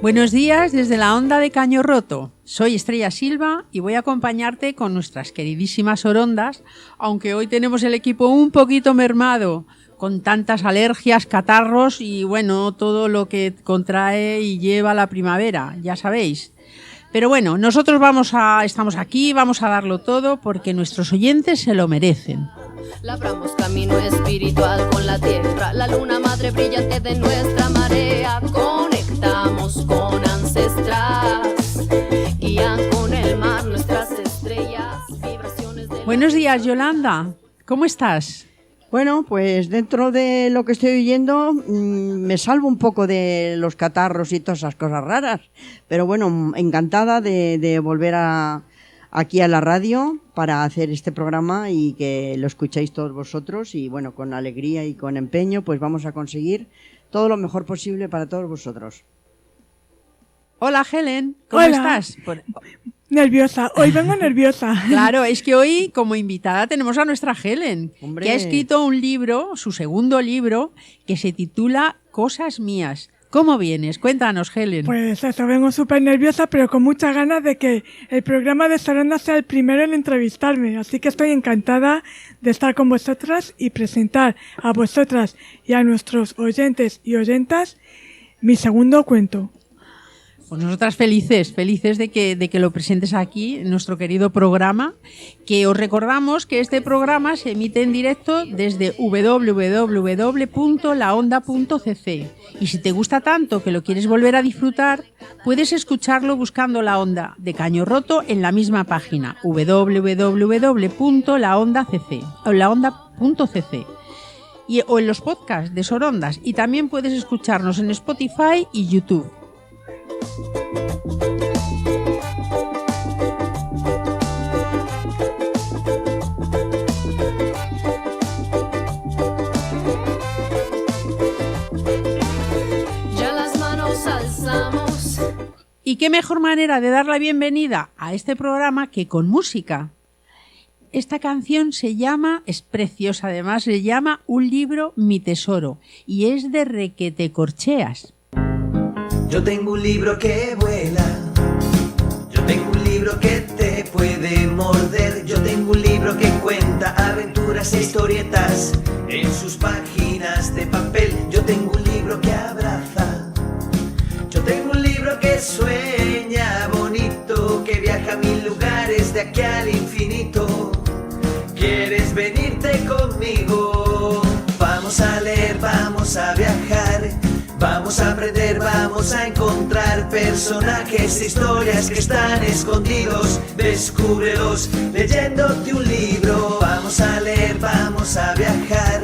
Buenos días desde la onda de Caño Roto. Soy Estrella Silva y voy a acompañarte con nuestras queridísimas orondas, aunque hoy tenemos el equipo un poquito mermado, con tantas alergias, catarros y bueno, todo lo que contrae y lleva la primavera, ya sabéis. Pero bueno, nosotros estamos aquí, vamos a darlo todo porque nuestros oyentes se lo merecen. Labramos camino espiritual con la tierra, la luna madre brillante de nuestra marea. Conectamos con ancestras, guían con el mar nuestras estrellas, vibraciones de... Buenos días, Yolanda, ¿cómo estás? Bueno, pues dentro de lo que estoy oyendo me salvo un poco de los catarros y todas esas cosas raras, pero bueno, encantada de volver aquí a la radio para hacer este programa y que lo escuchéis todos vosotros y bueno, con alegría y con empeño pues vamos a conseguir todo lo mejor posible para todos vosotros. Hola, Helen, ¿cómo estás? Nerviosa, hoy vengo nerviosa. Claro, es que hoy como invitada tenemos a nuestra Helen, ¡Hombre! Que ha escrito un libro, su segundo libro, que se titula Cosas mías. ¿Cómo vienes? Cuéntanos, Helen. Pues eso, vengo súper nerviosa, pero con muchas ganas de que el programa de Soronda sea el primero en entrevistarme. Así que estoy encantada de estar con vosotras y presentar a vosotras y a nuestros oyentes y oyentas mi segundo cuento. Pues nosotras felices de que lo presentes aquí en nuestro querido programa, que os recordamos que este programa se emite en directo desde www.laonda.cc y si te gusta tanto que lo quieres volver a disfrutar, puedes escucharlo buscando La Onda de Caño Roto en la misma página www.laonda.cc o en los podcasts de Sorondas, y también puedes escucharnos en Spotify y YouTube. Ya las manos alzamos. ¿Y qué mejor manera de dar la bienvenida a este programa que con música? Esta canción es preciosa, además se llama Un libro, mi tesoro, y es de Requete Corcheas. Yo tengo un libro que vuela, yo tengo un libro que te puede morder, yo tengo un libro que cuenta aventuras e historietas en sus páginas de papel, yo tengo un libro que abraza, yo tengo un libro que sueña bonito, que viaja a 1000 lugares de aquí al infinito. ¿Quieres venirte conmigo? Vamos a leer, vamos a viajar, vamos a aprender, vamos a encontrar personajes e historias que están escondidos. Descúbrelos leyéndote un libro. Vamos a leer, vamos a viajar,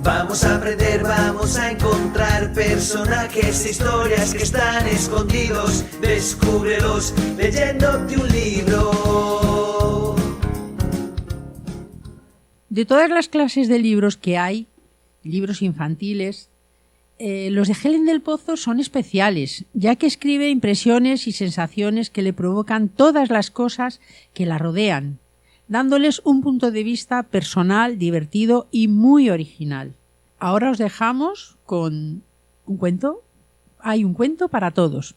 vamos a aprender, vamos a encontrar personajes e historias que están escondidos. Descúbrelos leyéndote un libro. De todas las clases de libros que hay, libros infantiles, los de Helen del Pozo son especiales, ya que escribe impresiones y sensaciones que le provocan todas las cosas que la rodean, dándoles un punto de vista personal, divertido y muy original. Ahora os dejamos con un cuento. Hay un cuento para todos.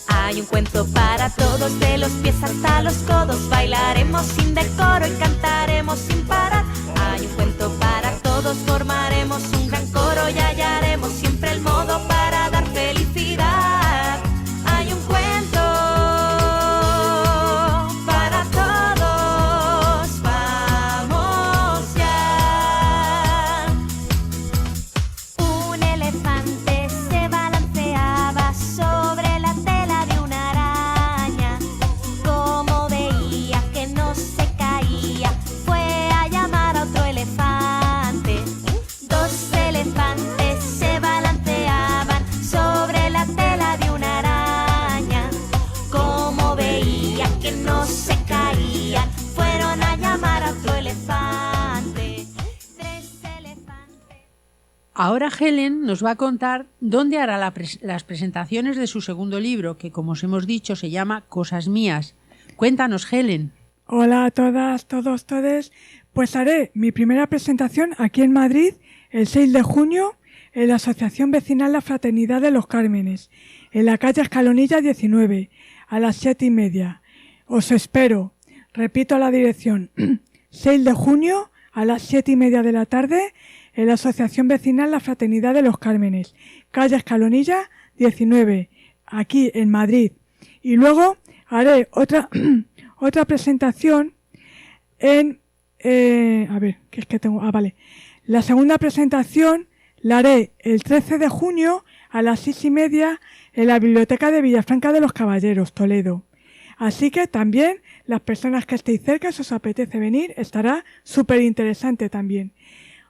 Hay un cuento para todos, de los pies hasta los codos. Bailaremos sin decoro y cantaremos sin parar. Hay un cuento para todos, formaremos un gran coro y hallaremos siempre el modo para dar felicidad. Hay un cuento para todos, vamos ya. Un elefante se balanceaba sobre la tela de una araña. Como veía que no se caía, fue a llamar a otro elefante. Dos elefantes se balanceaban sobre la tela de una araña. Como veía que no se caía, fueron a llamar a otro elefante. Tres elefantes. Ahora Helen nos va a contar dónde hará las presentaciones de su segundo libro, que como os hemos dicho se llama Cosas mías. Cuéntanos, Helen. Hola a todas, todos, todes. Pues haré mi primera presentación aquí en Madrid el 6 de junio en la Asociación Vecinal La Fraternidad de los Cármenes, en la calle Escalonilla 19, a las 7:30. Os espero. Repito la dirección. 6 de junio, a las 7:30 de la tarde, en la Asociación Vecinal La Fraternidad de los Cármenes, calle Escalonilla 19, aquí en Madrid. Y luego haré otra presentación en... La segunda presentación la haré el 13 de junio a las 6:30 en la Biblioteca de Villafranca de los Caballeros, Toledo. Así que también las personas que estéis cerca, si os apetece venir, estará súper interesante también.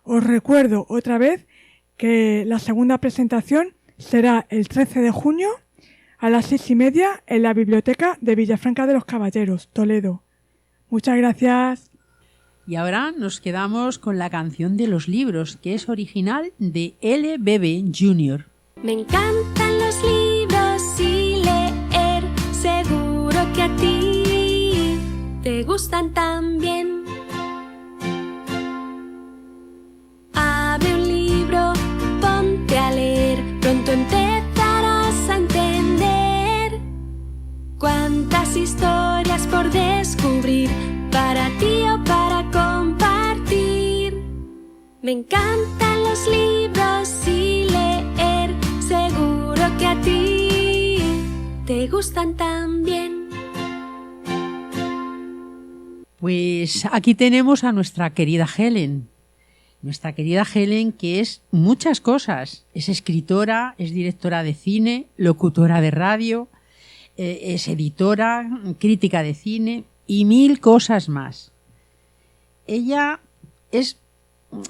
Os recuerdo otra vez que la segunda presentación será el 13 de junio a las 6:30 en la Biblioteca de Villafranca de los Caballeros, Toledo. Muchas gracias. Y ahora nos quedamos con la canción de los libros, que es original de L.B.B. Jr. Me encantan los libros y leer, seguro que a ti te gustan también. Abre un libro, ponte a leer, pronto empezarás a entender cuántas historias por descubrir, para ti o para compartir. Me encantan los libros y leer, seguro que a ti te gustan también. Pues aquí tenemos a nuestra querida Helen. Nuestra querida Helen, que es muchas cosas. Es escritora, es directora de cine, locutora de radio, es editora, crítica de cine y 1000 cosas más. Ella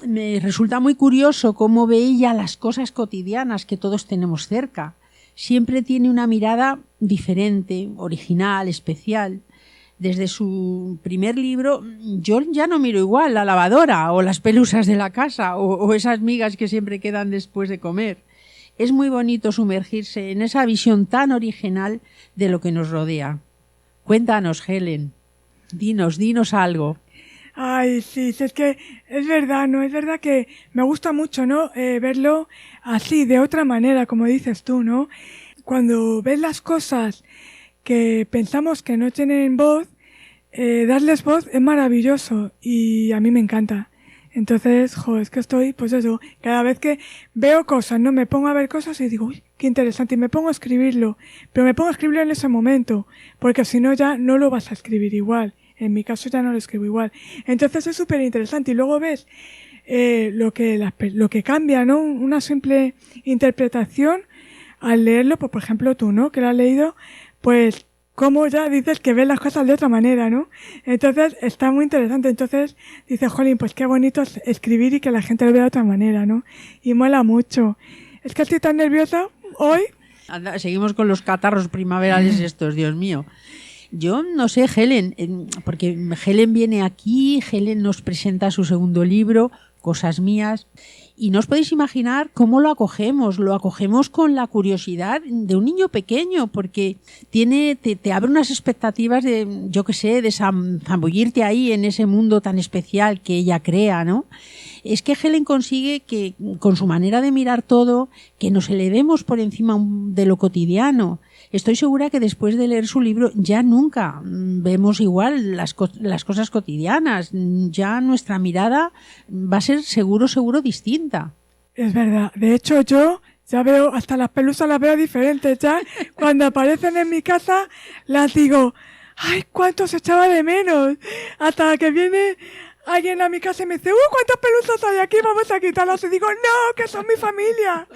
me resulta muy curioso cómo ve ella las cosas cotidianas que todos tenemos cerca. Siempre tiene una mirada diferente, original, especial. Desde su primer libro, yo ya no miro igual la lavadora o las pelusas de la casa o esas migas que siempre quedan después de comer. Es muy bonito sumergirse en esa visión tan original de lo que nos rodea. Cuéntanos, Helen. Dinos algo. Ay, sí, es que es verdad, ¿no? Es verdad que me gusta mucho, ¿no? Verlo así, de otra manera, como dices tú, ¿no? Cuando ves las cosas que pensamos que no tienen voz, darles voz es maravilloso y a mí me encanta. Entonces, es que estoy, pues eso, cada vez que veo cosas, ¿no? Me pongo a ver cosas y digo, uy, qué interesante, y me pongo a escribirlo. Pero me pongo a escribirlo en ese momento, porque si no ya no lo vas a escribir igual. En mi caso ya no lo escribo igual. Entonces es súper interesante. Y luego ves lo que cambia, ¿no? Una simple interpretación al leerlo, pues por ejemplo tú, ¿no? Que lo has leído, pues cómo ya dices que ves las cosas de otra manera, ¿no? Entonces está muy interesante. Entonces dices, jolín, pues qué bonito es escribir y que la gente lo vea de otra manera, ¿no? Y mola mucho. Es que estoy tan nerviosa hoy. Anda, seguimos con los catarros primaverales estos, Dios mío. Yo no sé, Helen, porque Helen viene aquí, Helen nos presenta su segundo libro, Cosas mías, y no os podéis imaginar cómo lo acogemos con la curiosidad de un niño pequeño, porque te abre unas expectativas de, yo qué sé, de zambullirte ahí en ese mundo tan especial que ella crea, ¿no? Es que Helen consigue que, con su manera de mirar todo, que nos elevemos por encima de lo cotidiano. Estoy segura que después de leer su libro ya nunca vemos igual las cosas cotidianas. Ya nuestra mirada va a ser seguro distinta. Es verdad. De hecho, yo ya veo, hasta las pelusas las veo diferentes. Ya cuando aparecen en mi casa, las digo, ¡ay, cuánto se echaba de menos! Hasta que viene alguien a mi casa y me dice, ¿cuántas pelusas hay aquí? Vamos a quitarlas. Y digo, no, que son mi familia,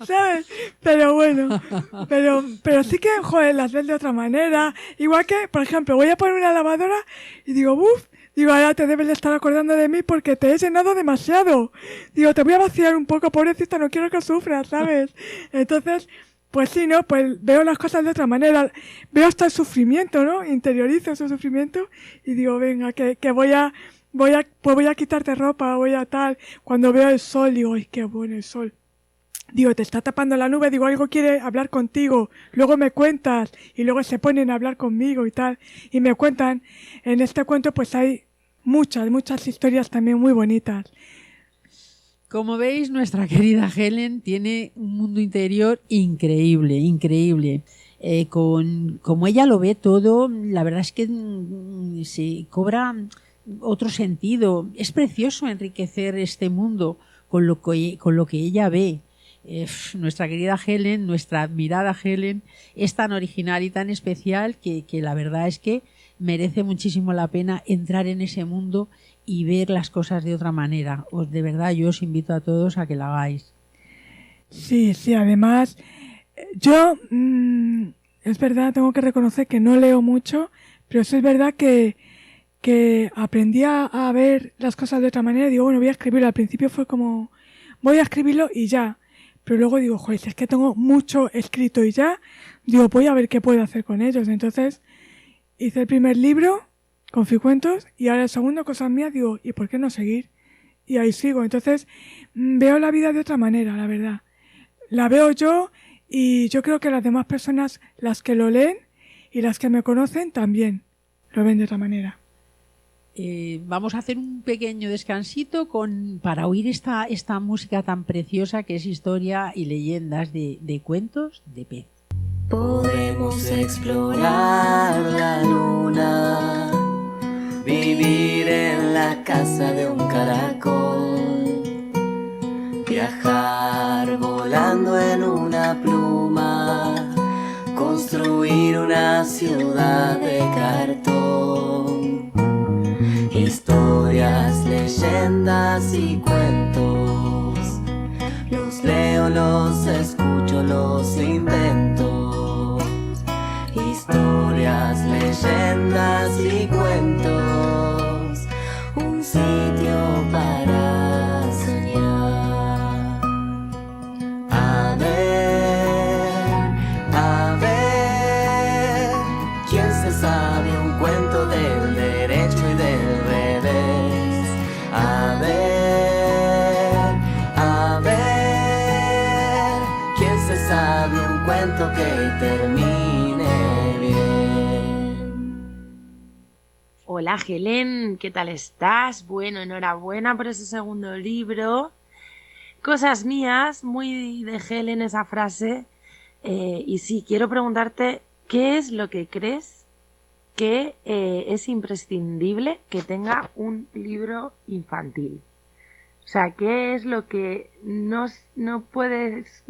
¿sabes? Pero bueno, pero sí que, las ves de otra manera. Igual que, por ejemplo, voy a poner una lavadora y digo, digo, ahora te debes de estar acordando de mí porque te he llenado demasiado. Digo, te voy a vaciar un poco, pobrecita, no quiero que sufras, ¿sabes? Entonces, pues sí, ¿no? Pues veo las cosas de otra manera. Veo hasta el sufrimiento, ¿no? Interiorizo ese sufrimiento y digo, venga, que voy a quitarte ropa, voy a tal. Cuando veo el sol, digo, ¡ay, qué bueno el sol! Digo, te está tapando la nube, digo, algo quiere hablar contigo. Luego me cuentas, y luego se ponen a hablar conmigo y tal. Y me cuentan, en este cuento pues hay muchas historias también muy bonitas. Como veis, nuestra querida Helen tiene un mundo interior increíble, increíble. Como ella lo ve todo, la verdad es que se cobra otro sentido. Es precioso enriquecer este mundo con lo que ella ve. Nuestra querida Helen, nuestra admirada Helen, es tan original y tan especial que la verdad es que merece muchísimo la pena entrar en ese mundo y ver las cosas de otra manera. De verdad, yo os invito a todos a que la hagáis. Sí, además, yo, es verdad, tengo que reconocer que no leo mucho, pero sí es verdad que aprendí a ver las cosas de otra manera. Digo, bueno, voy a escribirlo. Al principio fue como, voy a escribirlo y ya. Pero luego digo, joder, es que tengo mucho escrito y ya. Digo, voy a ver qué puedo hacer con ellos. Entonces, hice el primer libro, Conficuentos, y ahora el segundo, Cosas Mías. Digo, ¿y por qué no seguir? Y ahí sigo. Entonces, veo la vida de otra manera, la verdad. La veo yo y yo creo que las demás personas, las que lo leen y las que me conocen, también lo ven de otra manera. Vamos a hacer un pequeño descansito para oír esta música tan preciosa que es historia y leyendas de cuentos de pez. Podemos explorar la luna, vivir en la casa de un caracol, viajar volando en una pluma, construir una ciudad de cartón. Historias, leyendas y cuentos, los leo, los escucho, los invento. Historias, leyendas y cuentos, un sitio para soñar. A ver, ¿quién se sabe un cuento del derecho y del revés? A ver, ¿quién se sabe un cuento que termine bien? Hola Helen, ¿qué tal estás? Bueno, enhorabuena por ese segundo libro. Cosas mías, muy de Helen esa frase. Y sí, quiero preguntarte, ¿qué es lo que crees que es imprescindible que tenga un libro infantil? O sea, ¿qué es lo que no puedes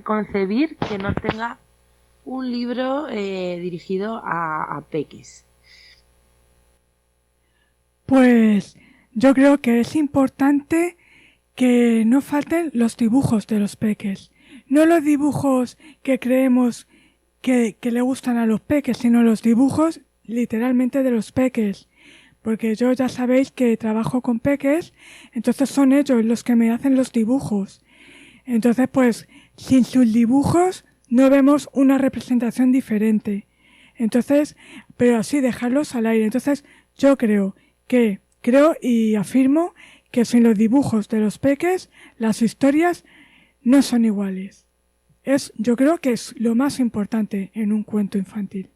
concebir que no tenga un libro dirigido a peques? Pues yo creo que es importante que no falten los dibujos de los peques. No los dibujos que creemos que le gustan a los peques, sino los dibujos literalmente de los peques. Porque yo ya sabéis que trabajo con peques, entonces son ellos los que me hacen los dibujos. Entonces, pues, sin sus dibujos no vemos una representación diferente. Entonces, pero así dejarlos al aire. Entonces, yo creo y afirmo que sin los dibujos de los peques, las historias no son iguales. Yo creo que es lo más importante en un cuento infantil.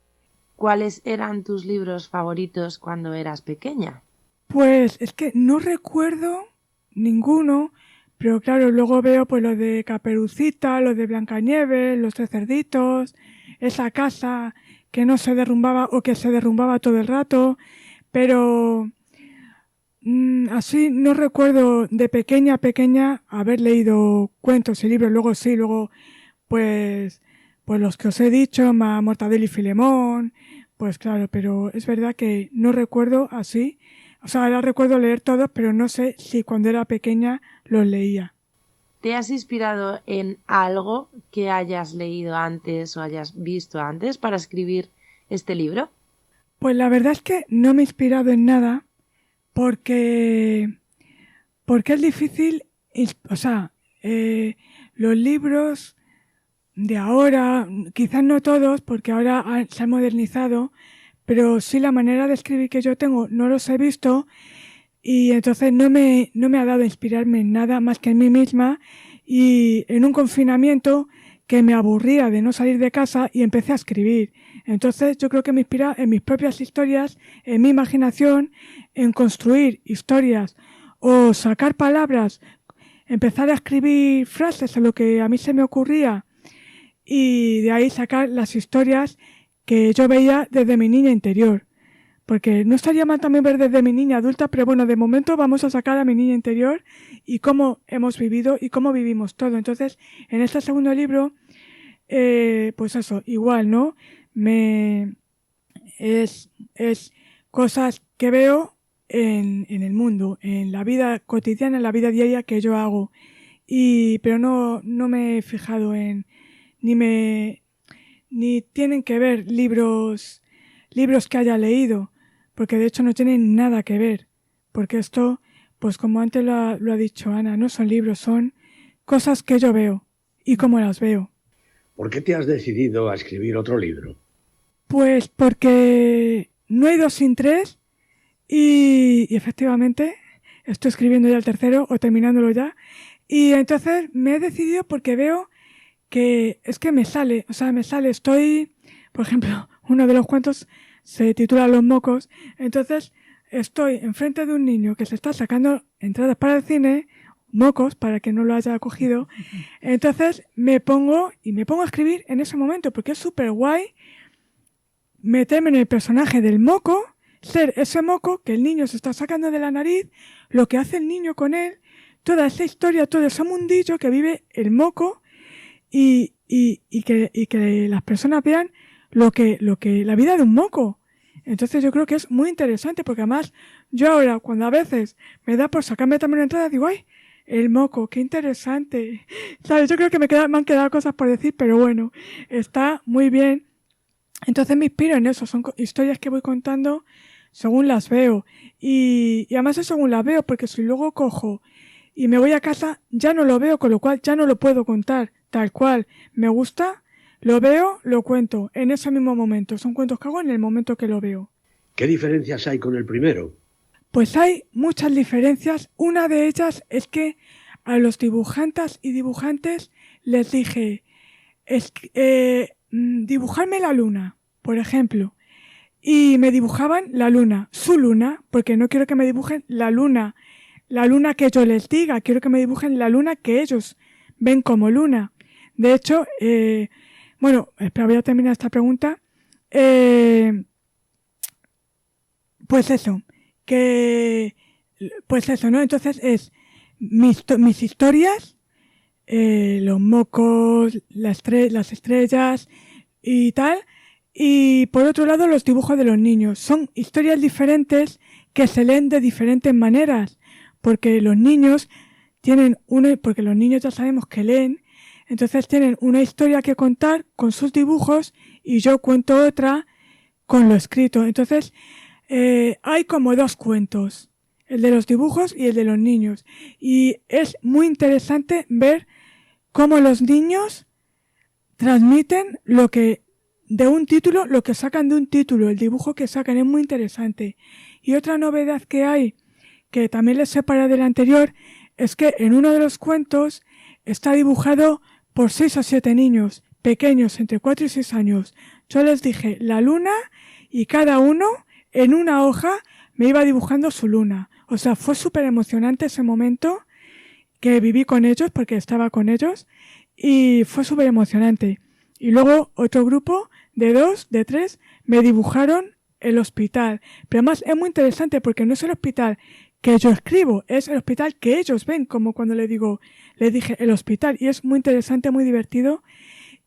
¿Cuáles eran tus libros favoritos cuando eras pequeña? Pues es que no recuerdo ninguno, pero claro, luego veo pues los de Caperucita, los de Blancanieves, los Tres Cerditos, esa casa que no se derrumbaba o que se derrumbaba todo el rato, pero así no recuerdo de pequeña haber leído cuentos y libros. Luego pues los que os he dicho, Mortadelo y Filemón, pues claro, pero es verdad que no recuerdo así. O sea, ahora recuerdo leer todos, pero no sé si cuando era pequeña los leía. ¿Te has inspirado en algo que hayas leído antes o hayas visto antes para escribir este libro? Pues la verdad es que no me he inspirado en nada porque es difícil, o sea, los libros de ahora, quizás no todos, porque ahora se han modernizado, pero sí la manera de escribir que yo tengo no los he visto y entonces no me ha dado a inspirarme en nada más que en mí misma y en un confinamiento que me aburría de no salir de casa y empecé a escribir. Entonces yo creo que me inspira en mis propias historias, en mi imaginación, en construir historias o sacar palabras empezar a escribir frases a lo que a mí se me ocurría y de ahí sacar las historias que yo veía desde mi niña interior. Porque no estaría mal también ver desde mi niña adulta, pero bueno, de momento vamos a sacar a mi niña interior y cómo hemos vivido y cómo vivimos todo. Entonces, en este segundo libro, pues eso, igual, ¿no? Es cosas que veo en el mundo, en la vida cotidiana, en la vida diaria que yo hago. Pero no me he fijado en, ni tienen que ver libros que haya leído, porque de hecho no tienen nada que ver, porque esto, pues como antes lo ha dicho Ana, no son libros, son cosas que yo veo y cómo las veo. ¿Por qué te has decidido a escribir otro libro? Pues porque no he ido sin tres y efectivamente estoy escribiendo ya el tercero o terminándolo ya, y entonces me he decidido porque veo que es que me sale, estoy, por ejemplo, uno de los cuentos se titula Los mocos, entonces estoy enfrente de un niño que se está sacando entradas para el cine, mocos, para que no lo haya cogido, entonces me pongo a escribir en ese momento, porque es súper guay meterme en el personaje del moco, ser ese moco que el niño se está sacando de la nariz, lo que hace el niño con él, toda esa historia, todo ese mundillo que vive el moco, y que las personas vean lo que la vida de un moco. Entonces yo creo que es muy interesante, porque además yo ahora, cuando a veces me da por sacarme también una entrada, digo, ¡ay! El moco, qué interesante. ¿Sabes? Yo creo que me han quedado cosas por decir, pero bueno, está muy bien. Entonces me inspiro en eso, son historias que voy contando según las veo. Y además es según las veo, porque si luego cojo y me voy a casa, ya no lo veo, con lo cual ya no lo puedo contar tal cual me gusta, lo veo, lo cuento en ese mismo momento. Son cuentos que hago en el momento que lo veo. ¿Qué diferencias hay con el primero? Pues hay muchas diferencias. Una de ellas es que a los dibujantes y dibujantes les dije, dibujarme la luna, por ejemplo. Y me dibujaban la luna, su luna, porque no quiero que me dibujen la luna que yo les diga, quiero que me dibujen la luna que ellos ven como luna. De hecho, bueno, espera, voy a terminar esta pregunta. Pues eso, ¿no? Entonces es mis historias, los mocos, las estrellas y tal. Y por otro lado, los dibujos de los niños. Son historias diferentes que se leen de diferentes maneras. Porque los niños porque los niños ya sabemos que leen, entonces tienen una historia que contar con sus dibujos y yo cuento otra con lo escrito. Entonces, hay como dos cuentos, el de los dibujos y el de los niños. Y es muy interesante ver cómo los niños transmiten lo que sacan de un título, el dibujo que sacan es muy interesante. Y otra novedad que hay, que también les separa del anterior, es que en uno de los cuentos está dibujado por 6 o 7 niños pequeños, entre 4 y 6 años. Yo les dije la luna y cada uno en una hoja me iba dibujando su luna. O sea, fue súper emocionante ese momento que viví con ellos, porque estaba con ellos, y fue súper emocionante. Y luego otro grupo de 2, de 3, me dibujaron el hospital. Pero además es muy interesante porque no es el hospital que yo escribo, es el hospital que ellos ven, como cuando les dije el hospital, y es muy interesante, muy divertido.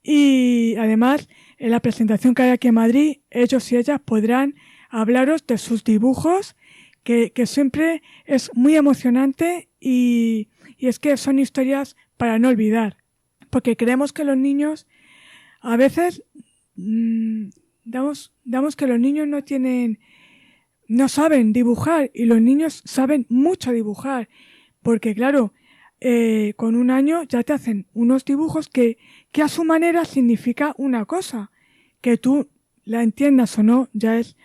Y además, en la presentación que hay aquí en Madrid, ellos y ellas podrán hablaros de sus dibujos, que siempre es muy emocionante y es que son historias para no olvidar. Porque creemos que los niños, a veces, damos que los niños no saben dibujar, y los niños saben mucho dibujar, porque claro, con 1 año ya te hacen unos dibujos que a su manera significa una cosa, que tú la entiendas o no, ya es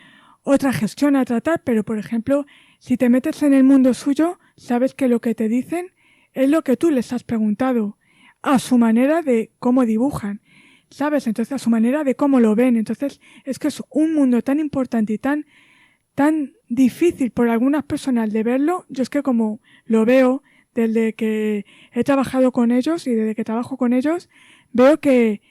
otra gestión a tratar, pero por ejemplo, si te metes en el mundo suyo, sabes que lo que te dicen es lo que tú les has preguntado, a su manera de cómo dibujan, ¿sabes? Entonces a su manera de cómo lo ven. Entonces es que es un mundo tan importante y tan difícil por algunas personas de verlo. Yo es que como lo veo desde que he trabajado con ellos y desde que trabajo con ellos, veo que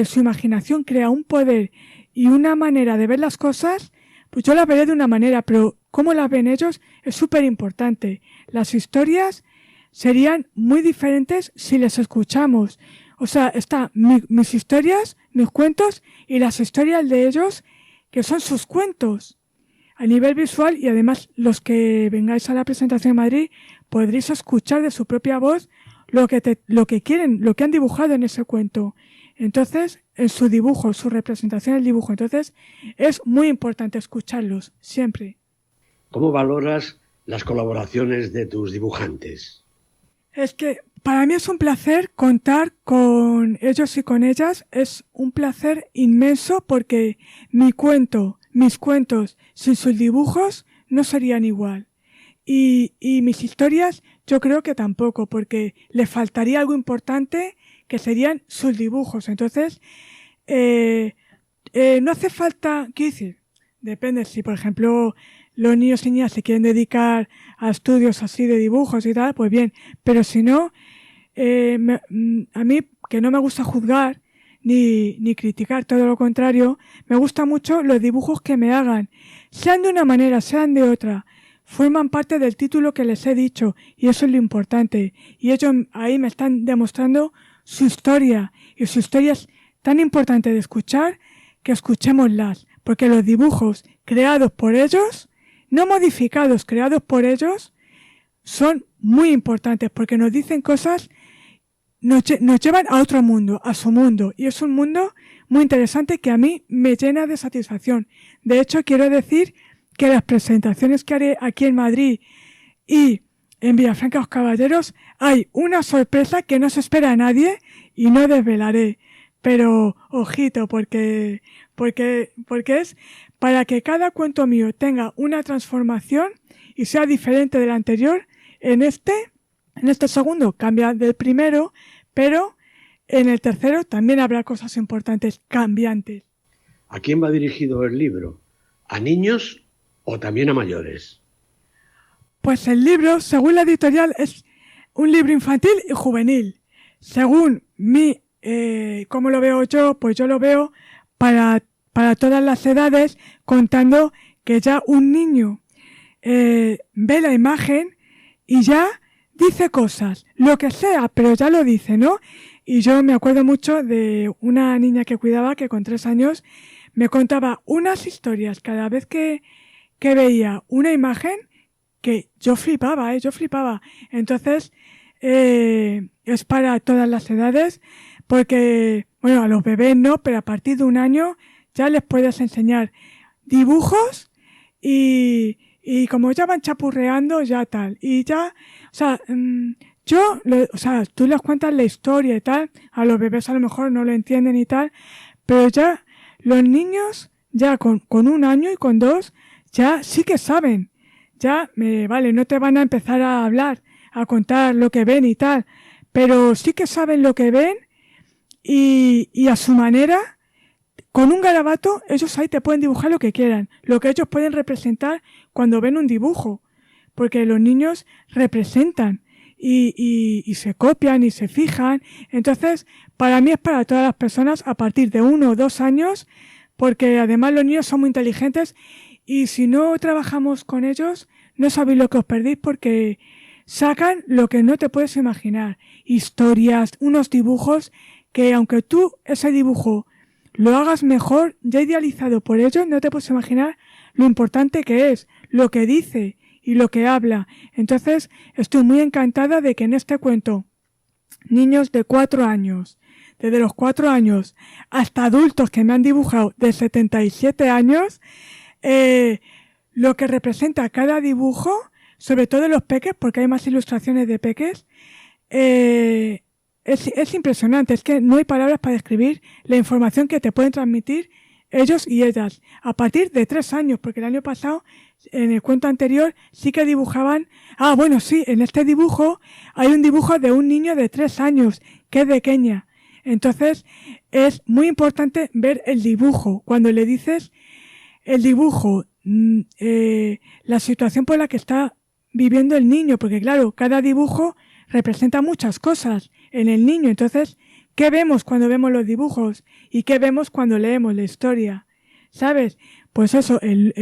su imaginación crea un poder y una manera de ver las cosas. Pues yo las veré de una manera, pero cómo las ven ellos es súper importante. Las historias serían muy diferentes si les escuchamos. O sea, está mis historias, mis cuentos y las historias de ellos, que son sus cuentos. A nivel visual, y además los que vengáis a la presentación en Madrid podréis escuchar de su propia voz lo que quieren, lo que han dibujado en ese cuento. Entonces, en su dibujo, su representación del dibujo. Entonces, es muy importante escucharlos, siempre. ¿Cómo valoras las colaboraciones de tus dibujantes? Es que para mí es un placer contar con ellos y con ellas. Es un placer inmenso porque mis cuentos, sin sus dibujos, no serían igual. Y mis historias, yo creo que tampoco, porque le faltaría algo importante que serían sus dibujos. Entonces, no hace falta, ¿qué decir? Depende si, por ejemplo, los niños y niñas se quieren dedicar a estudios así de dibujos y tal, pues bien. Pero si no, a mí, que no me gusta juzgar ni criticar, todo lo contrario, me gustan mucho los dibujos que me hagan, sean de una manera, sean de otra. Forman parte del título que les he dicho, y eso es lo importante. Y ellos ahí me están demostrando su historia, y su historia es tan importante de escuchar que escuchémoslas, porque los dibujos creados por ellos, no modificados, creados por ellos, son muy importantes porque nos dicen cosas, nos llevan a otro mundo, a su mundo, y es un mundo muy interesante que a mí me llena de satisfacción. De hecho, quiero decir que las presentaciones que haré aquí en Madrid y en Villafranca de los Caballeros hay una sorpresa que no se espera a nadie y no desvelaré. Pero, ojito, porque es para que cada cuento mío tenga una transformación y sea diferente del anterior. En este segundo cambia del primero, pero en el tercero también habrá cosas importantes, cambiantes. ¿A quién va dirigido el libro? ¿A niños o también a mayores? Pues el libro, según la editorial, es un libro infantil y juvenil. Según cómo lo veo yo, pues yo lo veo para todas las edades, contando que ya un niño ve la imagen y ya dice cosas, lo que sea, pero ya lo dice, ¿no? Y yo me acuerdo mucho de una niña que cuidaba que con 3 años me contaba unas historias cada vez que veía una imagen que yo flipaba. Entonces, es para todas las edades, porque, bueno, a los bebés no, pero a partir de 1 año ya les puedes enseñar dibujos y como ya van chapurreando, ya tal. Y ya, o sea, tú les cuentas la historia y tal, a los bebés a lo mejor no lo entienden y tal, pero ya los niños, ya con 1 año y con 2, ya sí que saben. Ya, vale, no te van a empezar a hablar, a contar lo que ven y tal, pero sí que saben lo que ven y a su manera, con un garabato, ellos ahí te pueden dibujar lo que quieran, lo que ellos pueden representar cuando ven un dibujo, porque los niños representan y se copian y se fijan. Entonces, para mí es para todas las personas a partir de 1 o 2 años, porque además los niños son muy inteligentes y si no trabajamos con ellos, no sabéis lo que os perdéis porque sacan lo que no te puedes imaginar. Historias, unos dibujos que aunque tú ese dibujo lo hagas mejor, ya idealizado por ellos, no te puedes imaginar lo importante que es, lo que dice y lo que habla. Entonces, estoy muy encantada de que en este cuento, niños de 4 años, desde los 4 años hasta adultos que me han dibujado de 77 años, lo que representa cada dibujo, sobre todo los peques, porque hay más ilustraciones de peques, es impresionante. Es que no hay palabras para describir la información que te pueden transmitir ellos y ellas a partir de 3 años, porque el año pasado, en el cuento anterior, sí que dibujaban. Bueno, sí, en este dibujo hay un dibujo de un niño de 3 años que es de Kenia. Entonces es muy importante ver el dibujo. Cuando le dices el dibujo, la situación por la que está viviendo el niño, porque claro, cada dibujo representa muchas cosas en el niño. Entonces, ¿qué vemos cuando vemos los dibujos? ¿Y qué vemos cuando leemos la historia? ¿Sabes? Pues eso, en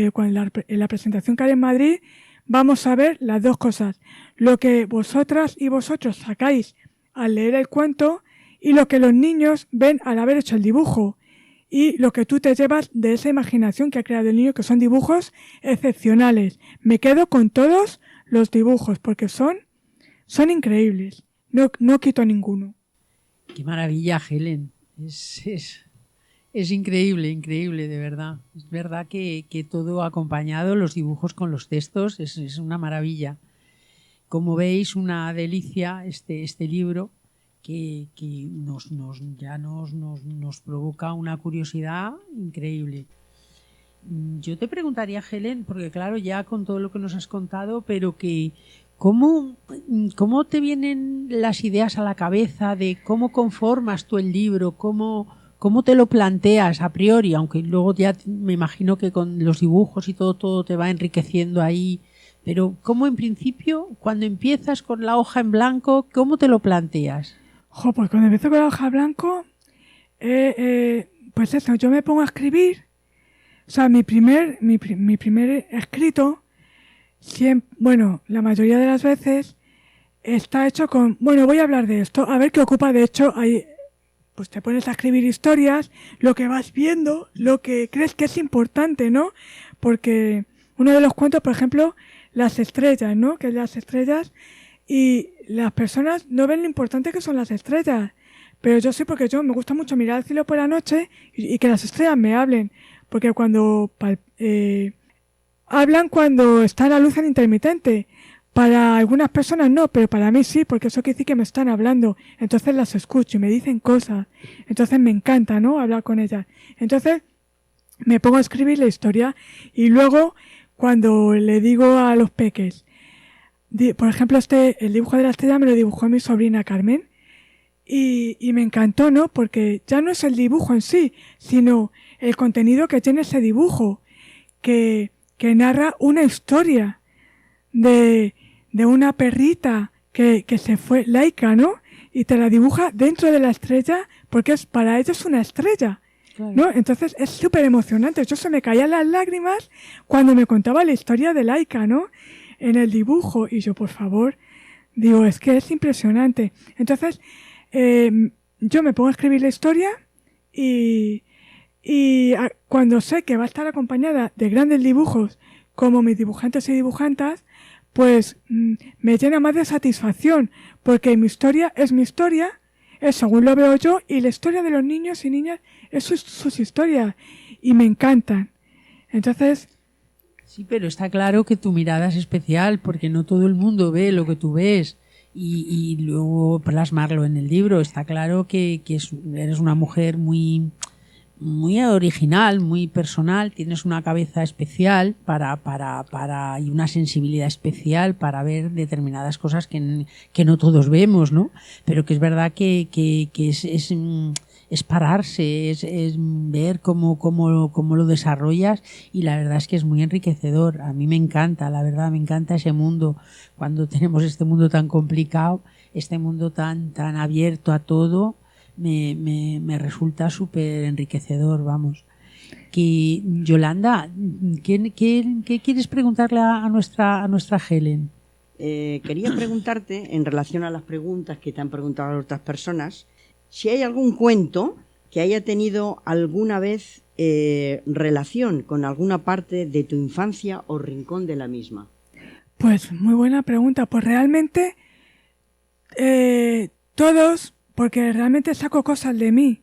la presentación que hay en Madrid, vamos a ver las dos cosas. Lo que vosotras y vosotros sacáis al leer el cuento y lo que los niños ven al haber hecho el dibujo. Y lo que tú te llevas de esa imaginación que ha creado el niño, que son dibujos excepcionales. Me quedo con todos los dibujos porque son increíbles. No quito ninguno. Qué maravilla, Helen. Es increíble, increíble, de verdad. Es verdad que todo acompañado, los dibujos con los textos, es una maravilla. Como veis, una delicia este libro que nos provoca una curiosidad increíble. Yo te preguntaría, Helen, porque claro, ya con todo lo que nos has contado, pero que ¿cómo te vienen las ideas a la cabeza de cómo conformas tú el libro? ¿Cómo te lo planteas a priori? Aunque luego ya me imagino que con los dibujos y todo te va enriqueciendo ahí. Pero ¿cómo en principio, cuando empiezas con la hoja en blanco, cómo te lo planteas? Pues cuando empiezo con la hoja en blanco, pues eso, yo me pongo a escribir. O sea, mi primer escrito, la mayoría de las veces está hecho con, voy a hablar de esto, a ver qué ocupa. De hecho, ahí, pues te pones a escribir historias, lo que vas viendo, lo que crees que es importante, ¿no? Porque uno de los cuentos, por ejemplo, las estrellas, ¿no? Que las estrellas, y las personas no ven lo importante que son las estrellas. Pero yo sí, porque yo me gusta mucho mirar al cielo por la noche y que las estrellas me hablen. Porque cuando hablan cuando está la luz en intermitente. Para algunas personas no, pero para mí sí, porque eso quiere decir que me están hablando. Entonces las escucho y me dicen cosas. Entonces me encanta, ¿no? Hablar con ellas. Entonces me pongo a escribir la historia y luego cuando le digo a los peques, por ejemplo, el dibujo de la estrella me lo dibujó mi sobrina Carmen y me encantó, ¿no? Porque ya no es el dibujo en sí, sino el contenido que tiene ese dibujo, que narra una historia de una perrita que se fue, Laika, ¿no? Y te la dibuja dentro de la estrella porque para ella es una estrella, claro, ¿no? Entonces es súper emocionante. Yo se me caían las lágrimas cuando me contaba la historia de Laika, ¿no? En el dibujo. Y yo, por favor, digo, es que es impresionante. Entonces, yo me pongo a escribir la historia y cuando sé que va a estar acompañada de grandes dibujos como mis dibujantes y dibujantas, pues me llena más de satisfacción, porque mi historia es mi historia, es según lo veo yo, y la historia de los niños y niñas es sus historias, y me encantan. Entonces... Sí, pero está claro que tu mirada es especial, porque no todo el mundo ve lo que tú ves, y luego plasmarlo en el libro. Está claro que eres una mujer muy original, muy personal, tienes una cabeza especial y una sensibilidad especial para ver determinadas cosas que no todos vemos, ¿no? Pero que es verdad que es pararse, es ver cómo lo desarrollas, y la verdad es que es muy enriquecedor. A mí me encanta, la verdad, me encanta ese mundo, cuando tenemos este mundo tan complicado, este mundo tan abierto a todo. Me resulta súper enriquecedor, vamos. Que Yolanda, ¿qué quieres preguntarle a nuestra Helen? Quería preguntarte, en relación a las preguntas que te han preguntado otras personas, si hay algún cuento que haya tenido alguna vez relación con alguna parte de tu infancia o rincón de la misma. Pues muy buena pregunta. Pues realmente todos, porque realmente saco cosas de mí,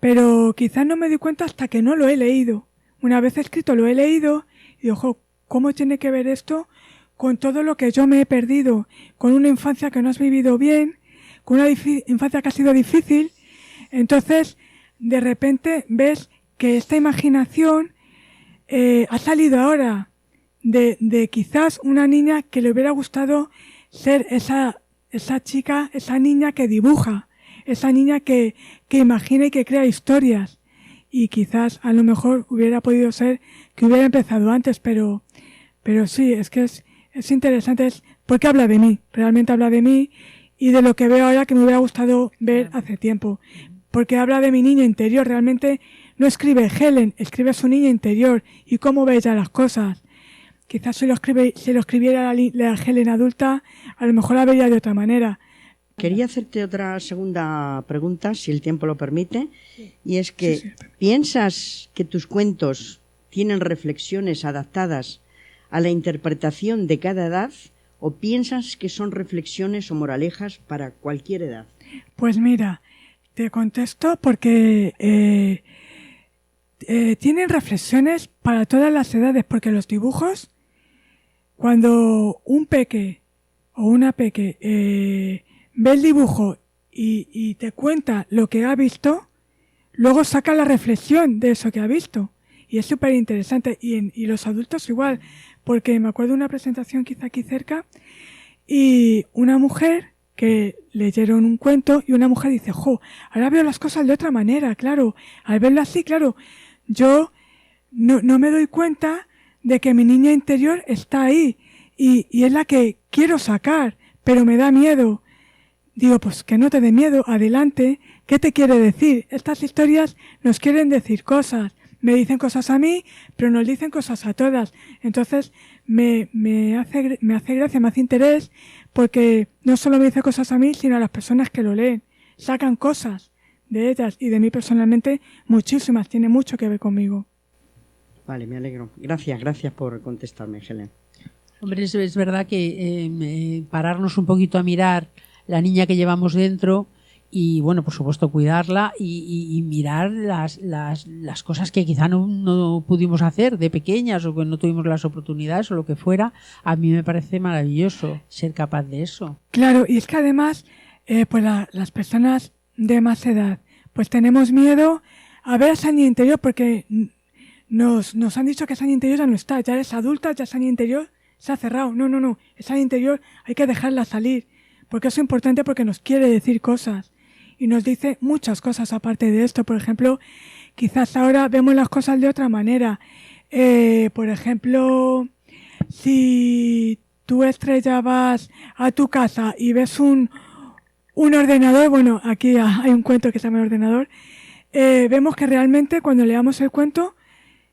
pero quizás no me di cuenta hasta que no lo he leído. Una vez escrito lo he leído y digo, ojo, ¿cómo tiene que ver esto con todo lo que yo me he perdido? Con una infancia que no has vivido bien, con una infancia que ha sido difícil. Entonces, de repente ves que esta imaginación ha salido ahora de quizás una niña que le hubiera gustado ser esa chica, esa niña que dibuja, esa niña que imagina y que crea historias. Y quizás a lo mejor hubiera podido ser que hubiera empezado antes, pero sí, es que es es interesante, es porque habla de mí, realmente habla de mí y de lo que veo ahora que me hubiera gustado ver hace tiempo. Porque habla de mi niña interior, realmente no escribe Helen, escribe su niña interior y cómo ve ella las cosas. Quizás si lo escribiera la Helen adulta, a lo mejor la vería de otra manera. Quería hacerte otra segunda pregunta, si el tiempo lo permite, y es que ¿piensas que tus cuentos tienen reflexiones adaptadas a la interpretación de cada edad o piensas que son reflexiones o moralejas para cualquier edad? Pues mira, te contesto porque tienen reflexiones para todas las edades, porque los dibujos, cuando un peque o una peque ve el dibujo y te cuenta lo que ha visto, luego saca la reflexión de eso que ha visto. Y es súper interesante. Y los adultos igual, porque me acuerdo de una presentación quizá aquí cerca y una mujer que leyeron un cuento y una mujer dice, ahora veo las cosas de otra manera, claro. Al verlo así, claro, yo no me doy cuenta de que mi niña interior está ahí y es la que quiero sacar, pero me da miedo. Digo, pues que no te dé miedo, adelante. ¿Qué te quiere decir? Estas historias nos quieren decir cosas. Me dicen cosas a mí, pero nos dicen cosas a todas. Entonces, me hace gracia, me hace interés, porque no solo me dice cosas a mí, sino a las personas que lo leen. Sacan cosas de ellas y de mí personalmente, muchísimas. Tiene mucho que ver conmigo. Vale, me alegro. Gracias por contestarme, Helen. Hombre, es verdad que pararnos un poquito a mirar la niña que llevamos dentro y, bueno, por supuesto, cuidarla y mirar las cosas que quizá no pudimos hacer de pequeñas o que no tuvimos las oportunidades o lo que fuera, a mí me parece maravilloso ser capaz de eso. Claro, y es que además, pues las personas de más edad, pues tenemos miedo a ver a esa niña interior porque nos han dicho que esa niña interior ya no está, ya eres adulta, ya esa niña interior se ha cerrado. No, esa niña interior hay que dejarla salir, porque eso es importante porque nos quiere decir cosas y nos dice muchas cosas aparte de esto. Por ejemplo, quizás ahora vemos las cosas de otra manera. Por ejemplo, si tú, Estrella, vas a tu casa y ves un ordenador, bueno, aquí hay un cuento que se llama El ordenador, vemos que realmente cuando leamos el cuento,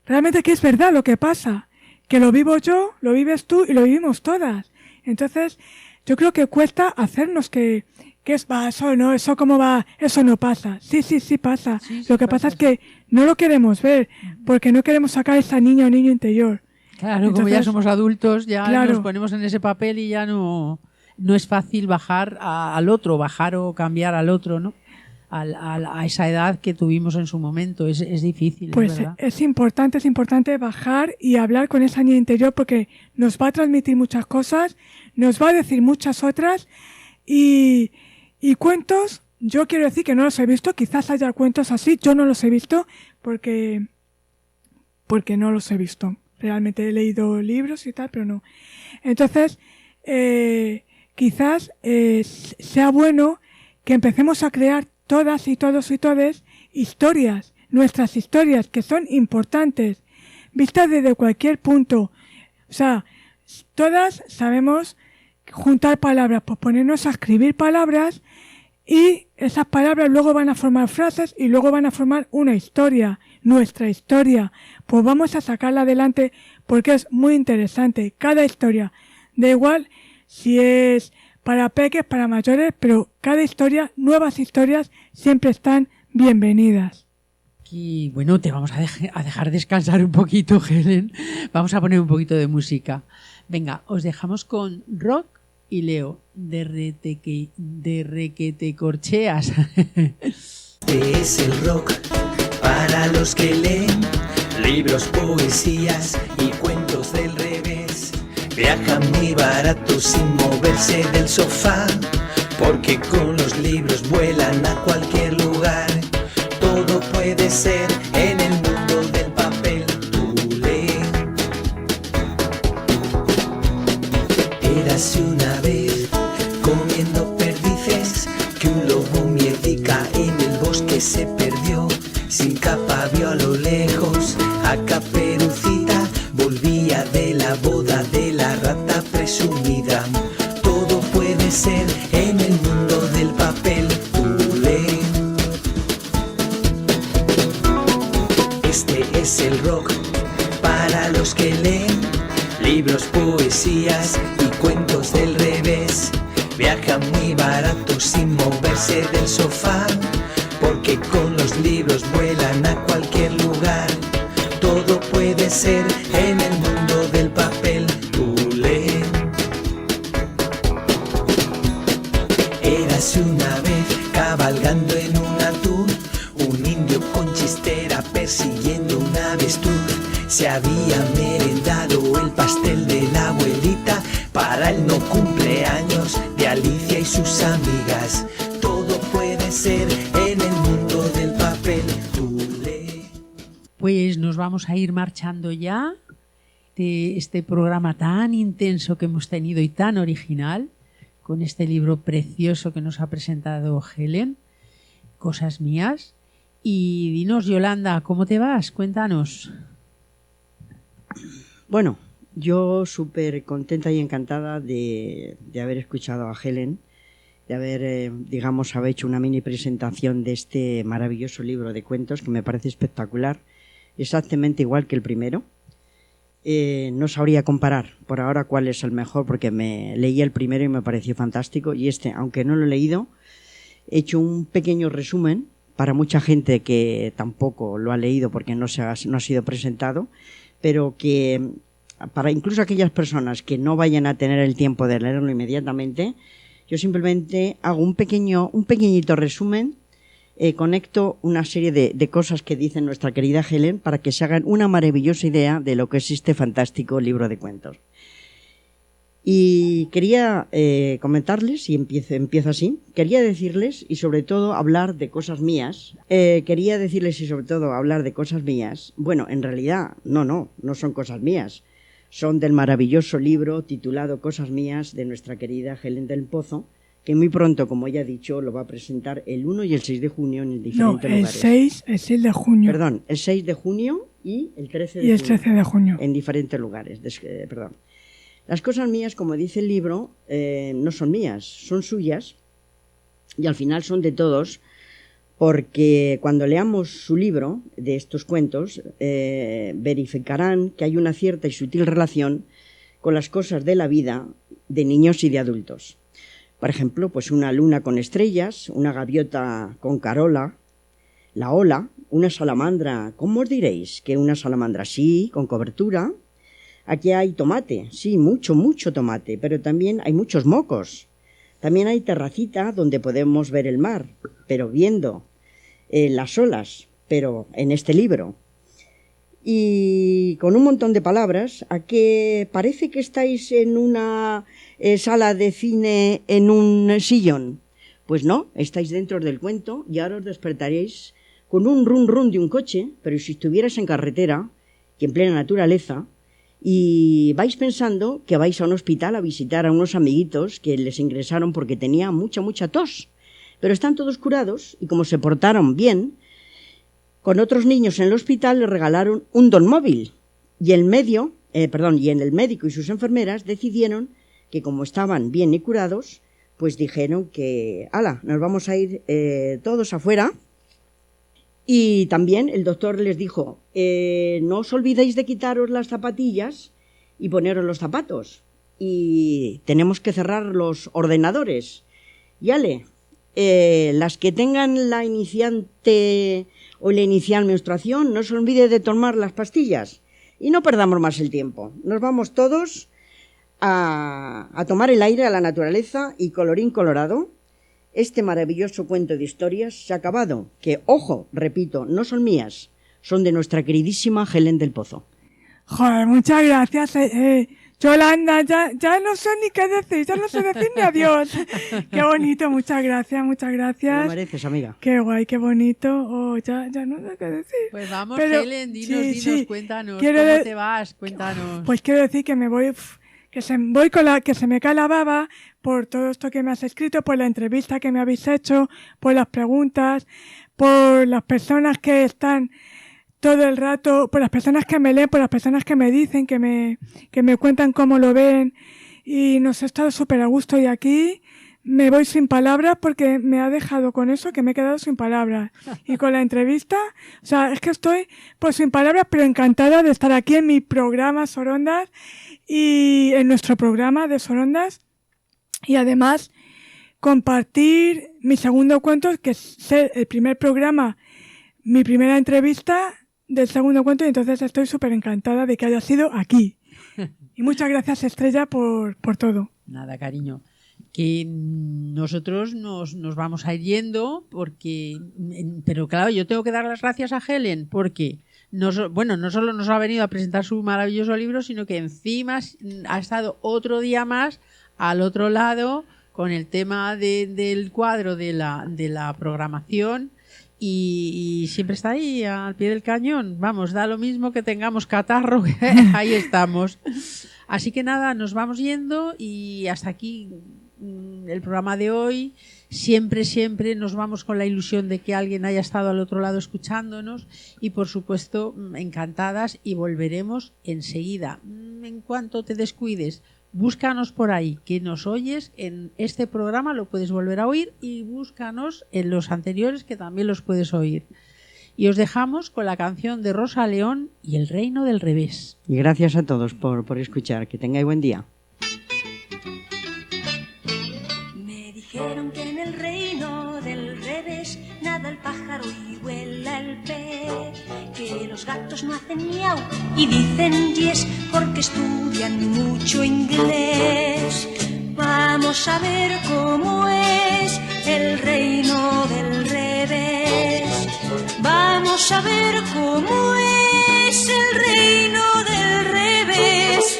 realmente que es verdad lo que pasa, que lo vivo yo, lo vives tú y lo vivimos todas. Entonces, yo creo que cuesta hacernos que eso cómo va, eso no pasa. Sí pasa. Sí, lo que pasa es que no lo queremos ver, porque no queremos sacar esa niña o niño interior. Claro, entonces, como ya somos adultos, ya nos ponemos en ese papel y ya no es fácil bajar al otro, bajar o cambiar al otro, ¿no? A esa edad que tuvimos en su momento. Es difícil, pues ¿verdad? Es importante bajar y hablar con esa niña interior porque nos va a transmitir muchas cosas, nos va a decir muchas otras y cuentos, yo quiero decir que no los he visto, quizás haya cuentos así, yo no los he visto porque no los he visto. Realmente he leído libros y tal, pero no. Entonces, quizás sea bueno que empecemos a crear todas y todos y todes historias, nuestras historias, que son importantes, vistas desde cualquier punto. O sea, todas sabemos juntar palabras, pues ponernos a escribir palabras y esas palabras luego van a formar frases y luego van a formar una historia, nuestra historia. Pues vamos a sacarla adelante porque es muy interesante. Cada historia, da igual si es para peques, para mayores, pero cada historia, nuevas historias, siempre están bienvenidas. Y bueno, te vamos a dejar descansar un poquito, Helen. Vamos a poner un poquito de música. Venga, os dejamos con Rock y Leo, de Requete Corcheas. Es el rock para los que leen libros, poesías y cuentos del revés. Viajan muy barato sin moverse del sofá, porque con los libros vuelan a cualquier lugar. Todo puede ser en el mundo del papel. Tú lee. Érase una vez comiendo perdices que un lobo mierdica en el bosque se perdió. Sin capa vio a lo lejos a Caperucita, volvía de la boda de la rata preso. es el rock para los que leen libros, poesías y cuentos del revés. Viajan muy barato sin moverse del sofá, porque con los libros vuelan a cualquier lugar. Todo puede ser en el mundo del papel. Tú lee. Érase una vez cabalgando en un atún, un indio con chistera persiguiendo una avestruz. Se había merendado el pastel de la abuelita para el no cumpleaños de Alicia y sus amigas. Todo puede ser en el mundo del papel. Tú lee. Pues nos vamos a ir marchando ya de este programa tan intenso que hemos tenido y tan original, con este libro precioso que nos ha presentado Helen, Cosas mías. Y dinos, Yolanda, ¿cómo te vas? Cuéntanos. Bueno, yo súper contenta y encantada de haber escuchado a Helen, de haber, haber hecho una mini presentación de este maravilloso libro de cuentos que me parece espectacular, exactamente igual que el primero. No sabría comparar por ahora cuál es el mejor, porque me leí el primero y me pareció fantástico, y este, aunque no lo he leído, he hecho un pequeño resumen para mucha gente que tampoco lo ha leído porque no ha sido presentado, pero que para incluso aquellas personas que no vayan a tener el tiempo de leerlo inmediatamente, yo simplemente hago un pequeñito resumen, conecto una serie de cosas que dice nuestra querida Helen para que se hagan una maravillosa idea de lo que es este fantástico libro de cuentos. Y quería comentarles, y empiezo así, quería decirles y sobre todo hablar de cosas mías. Bueno, en realidad, no son cosas mías. Son del maravilloso libro titulado Cosas mías de nuestra querida Helen del Pozo, que muy pronto, como ella ha dicho, lo va a presentar el 1 y el 6 de junio en diferentes lugares. El 6 de junio. Perdón, el 6 de junio y el 13 de junio. Y el 13 de junio. En diferentes lugares, perdón. Las cosas mías, como dice el libro, no son mías, son suyas y al final son de todos, porque cuando leamos su libro de estos cuentos verificarán que hay una cierta y sutil relación con las cosas de la vida de niños y de adultos. Por ejemplo, pues una luna con estrellas, una gaviota con carola, la ola, una salamandra, ¿cómo os diréis? Que una salamandra sí, con cobertura. Aquí hay tomate, sí, mucho tomate, pero también hay muchos mocos. También hay terracita donde podemos ver el mar, pero viendo las olas, pero en este libro. Y con un montón de palabras, a que parece que estáis en una sala de cine en un sillón. Pues no, estáis dentro del cuento y ahora os despertaréis con un run de un coche, pero si estuvierais en carretera y en plena naturaleza, y vais pensando que vais a un hospital a visitar a unos amiguitos que les ingresaron porque tenía mucha tos, pero están todos curados y como se portaron bien, con otros niños en el hospital les regalaron un don móvil y en el médico y sus enfermeras decidieron que como estaban bien y curados, pues dijeron que nos vamos a ir todos afuera. Y también el doctor les dijo, no os olvidéis de quitaros las zapatillas y poneros los zapatos. Y tenemos que cerrar los ordenadores. Las que tengan la iniciante o la inicial menstruación, no se olvide de tomar las pastillas. Y no perdamos más el tiempo. Nos vamos todos a tomar el aire, a la naturaleza y colorín colorado. Este maravilloso cuento de historias se ha acabado, que, ojo, repito, no son mías, son de nuestra queridísima Helen del Pozo. Joder, muchas gracias, Yolanda, ya no sé ni qué decir, ya no sé decir ni adiós. Qué bonito, muchas gracias. Lo mereces, amiga. Qué guay, qué bonito. Ya no sé qué decir. Pues vamos, Helen, dinos, cuéntanos, ¿cómo te vas? Cuéntanos. Pues quiero decir que me voy... que se me cae la baba por todo esto que me has escrito, por la entrevista que me habéis hecho, por las preguntas, por las personas que están todo el rato, por las personas que me leen, por las personas que me dicen, que me cuentan cómo lo ven, y nos he estado súper a gusto y aquí me voy sin palabras porque me ha dejado con eso que me he quedado sin palabras. Y con la entrevista, o sea, es que estoy pues sin palabras, pero encantada de estar aquí en mi programa Sorondas y en nuestro programa de Sorondas. Y además compartir mi segundo cuento, que es ser el primer programa, mi primera entrevista del segundo cuento, y entonces estoy súper encantada de que haya sido aquí. Y muchas gracias, Estrella, por todo. Nada, cariño. Que nosotros nos vamos a ir yendo pero claro, yo tengo que dar las gracias a Helen porque no solo nos ha venido a presentar su maravilloso libro, sino que encima ha estado otro día más al otro lado con el tema del cuadro de la programación y siempre está ahí al pie del cañón. Vamos, da lo mismo que tengamos catarro, ahí estamos. Así que nada, nos vamos yendo y hasta aquí el programa de hoy. Siempre nos vamos con la ilusión de que alguien haya estado al otro lado escuchándonos y por supuesto encantadas, y volveremos enseguida. En cuanto te descuides, búscanos por ahí, que nos oyes en este programa, lo puedes volver a oír, y búscanos en los anteriores, que también los puedes oír. Y os dejamos con la canción de Rosa León y El Reino del Revés. Y gracias a todos por escuchar. Que tengáis buen día. Me dijeron que en el reino del revés nada el pájaro y vuela el pez, que los gatos no hacen miau y dicen yes porque estudian mucho inglés. Vamos a ver cómo es el reino del revés. Vamos a ver cómo es el reino del revés.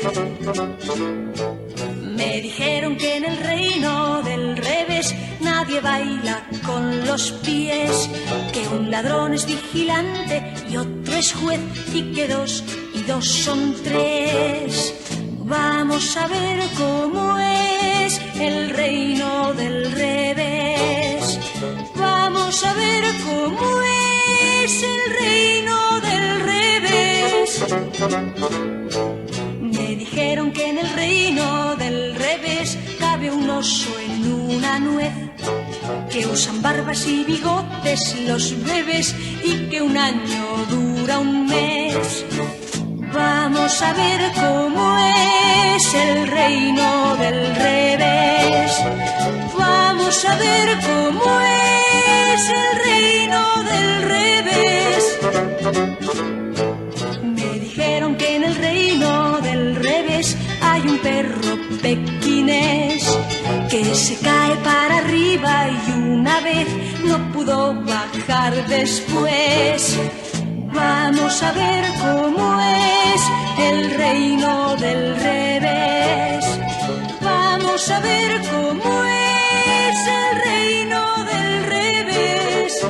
Me dijeron que en el reino del revés nadie baila con los pies, que un ladrón es vigilante y otro es juez, y que 2 y 2 son 3. Vamos a ver cómo es el reino del revés. Vamos a ver cómo es el reino del revés. Me dijeron que en el reino del revés cabe un oso en una nuez, que usan barbas y bigotes los bebés y que un año dura un mes. Vamos a ver cómo es el reino del revés. Vamos a ver cómo es el reino del revés. Me dijeron que en el reino del revés hay un perro pequinés que se cae para arriba y una vez no pudo bajar después. Vamos a ver cómo es el reino del revés. Vamos a ver cómo es el reino del revés.